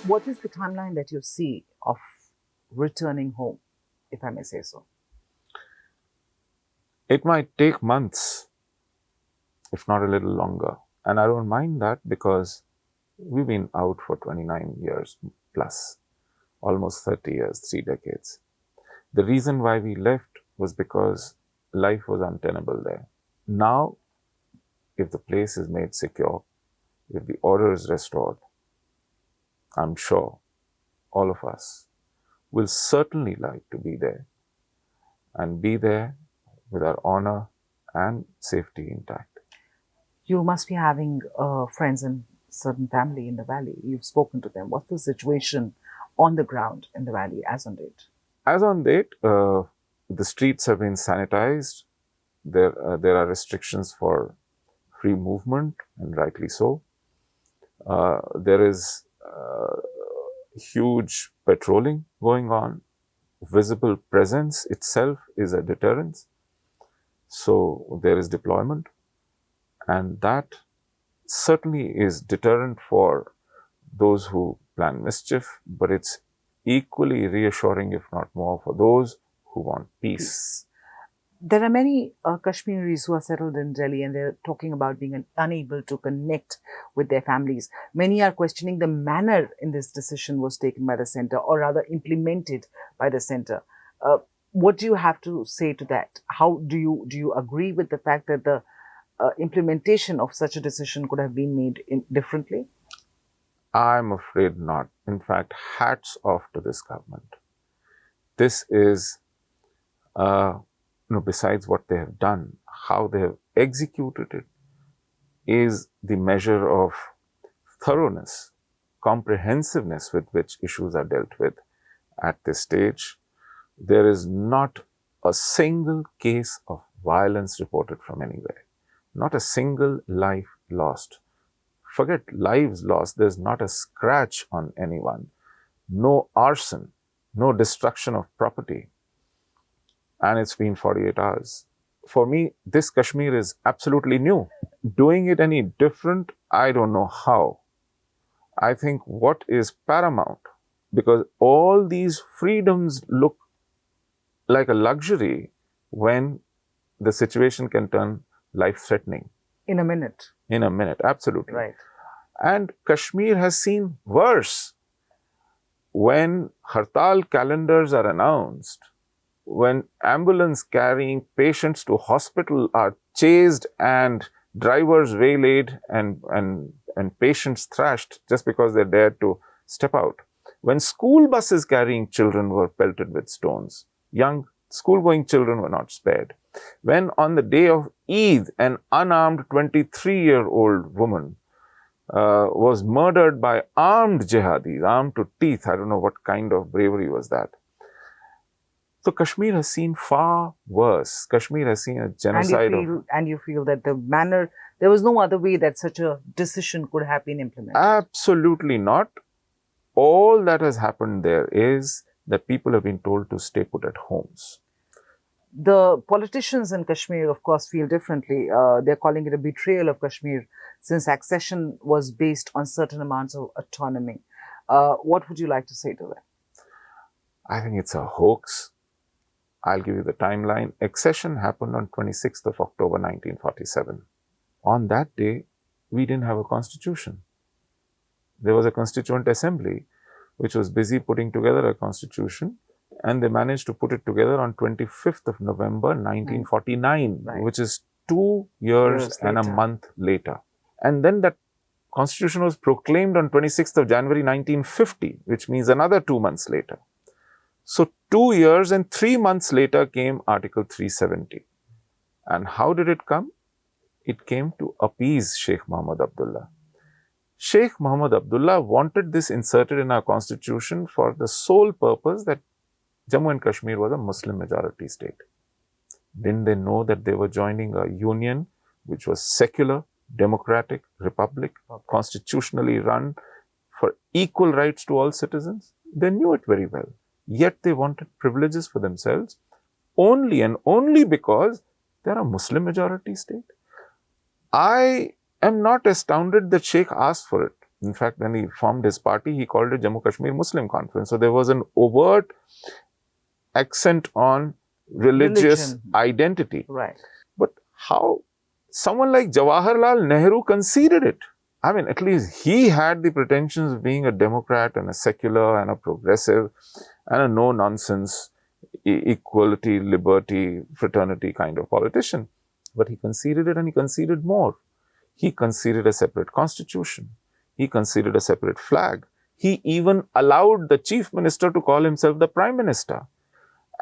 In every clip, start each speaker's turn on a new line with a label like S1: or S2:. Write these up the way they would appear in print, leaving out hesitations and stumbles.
S1: What is the timeline that you see of returning home, if I may say so?
S2: It might take months, if not a little longer. And I don't mind that because we've been out for 29 years plus, almost 30 years, 3 decades. The reason why we left was because life was untenable there. Now, if the place is made secure, if the order is restored, I'm sure all of us will certainly like to be there and be there with our honor and safety intact.
S1: You must be having friends and certain family in the valley. You've spoken to them. What's the situation on the ground in the valley as on date?
S2: As on date, the streets have been sanitized. There are restrictions for free movement, and rightly so. There is huge patrolling going on. Visible presence itself is a deterrence. So there is deployment, and that certainly is deterrent for those who plan mischief, but it's equally reassuring, if not more, for those who want peace.
S1: There are many Kashmiris who are settled in Delhi and they're talking about being unable to connect with their families. Many are questioning the manner in this decision was taken by the centre, or rather implemented by the centre. What do you have to say to that? How do you agree with the fact that the implementation of such a decision could have been made differently?
S2: I'm afraid not. In fact, hats off to this government. This is, besides what they have done, how they have executed it is the measure of thoroughness, comprehensiveness with which issues are dealt with at this stage. There is not a single case of violence reported from anywhere, not a single life lost. Forget lives lost, there's not a scratch on anyone, no arson, no destruction of property. And it's been 48 hours. For me, this Kashmir is absolutely new. Doing it any different, I don't know how. I think what is paramount, because all these freedoms look like a luxury when the situation can turn life-threatening.
S1: In a minute.
S2: In a minute, absolutely.
S1: Right.
S2: And Kashmir has seen worse. When Hartal calendars are announced, when ambulance carrying patients to hospital are chased and drivers waylaid and patients thrashed just because they dared to step out. When school buses carrying children were pelted with stones, young school-going children were not spared. When on the day of Eid, an unarmed 23-year-old woman was murdered by armed jihadis, armed to teeth. I don't know what kind of bravery was that. So Kashmir has seen far worse. Kashmir has seen a genocide.
S1: And you feel that the manner, there was no other way that such a decision could have been implemented?
S2: Absolutely not. All that has happened there is that people have been told to stay put at homes.
S1: The politicians in Kashmir, of course, feel differently. They're calling it a betrayal of Kashmir since accession was based on certain amounts of autonomy. What would you like to say to them?
S2: I think it's a hoax. I'll give you the timeline. Accession happened on 26th of October 1947. On that day, we didn't have a constitution. There was a constituent assembly which was busy putting together a constitution, and they managed to put it together on 25th of November 1949,
S1: right,
S2: which is 2 years and a month later. And then that constitution was proclaimed on 26th of January 1950, which means another 2 months later. So 2 years and 3 months later came Article 370. And how did it come? It came to appease Sheikh Mohammed Abdullah. Sheikh Mohammed Abdullah wanted this inserted in our constitution for the sole purpose that Jammu and Kashmir was a Muslim majority state. Didn't they know that they were joining a union which was secular, democratic, republic, constitutionally run for equal rights to all citizens? They knew it very well. Yet they wanted privileges for themselves only and only because they're a Muslim majority state. I am not astounded that Sheikh asked for it. In fact, when he formed his party, he called it Jammu Kashmir Muslim Conference. So there was an overt accent on religious
S1: Religion.
S2: identity.
S1: Right.
S2: But how someone like Jawaharlal Nehru conceded it? I mean, at least he had the pretensions of being a Democrat and a secular and a progressive and a no-nonsense, equality, liberty, fraternity kind of politician. But he conceded it, and he conceded more. He conceded a separate constitution. He conceded a separate flag. He even allowed the chief minister to call himself the prime minister.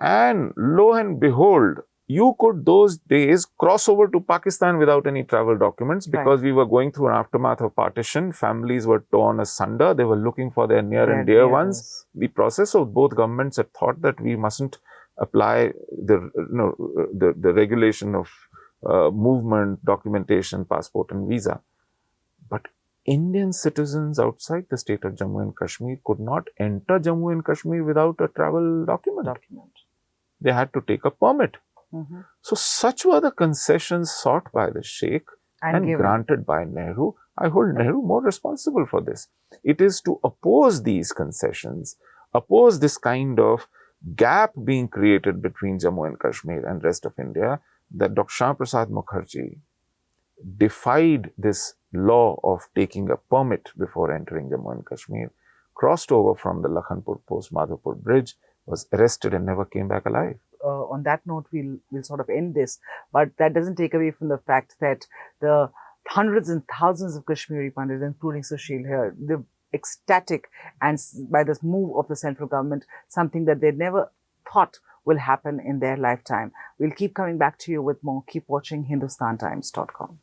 S2: And lo and behold, you could those days cross over to Pakistan without any travel documents, because we were going through an aftermath of partition. Families were torn asunder. They were looking for their near and dear ones. The process of both governments had thought that we mustn't apply the regulation of movement, documentation, passport and visa. But Indian citizens outside the state of Jammu and Kashmir could not enter Jammu and Kashmir without a travel document. They had to take a permit. So such were the concessions sought by the Sheikh and granted by Nehru. I hold Nehru more responsible for this. It is to oppose these concessions, oppose this kind of gap being created between Jammu and Kashmir and rest of India, that Dr. Shyama Prasad Mukherjee defied this law of taking a permit before entering Jammu and Kashmir, crossed over from the Lakhanpur Post Madhopur Bridge, was arrested and never came back alive.
S1: On that note, we'll sort of end this, but that doesn't take away from the fact that the hundreds and thousands of Kashmiri Pandits, including Sushil here, they're ecstatic and by this move of the central government, something that they never thought will happen in their lifetime. We'll keep coming back to you with more. Keep watching HindustanTimes.com.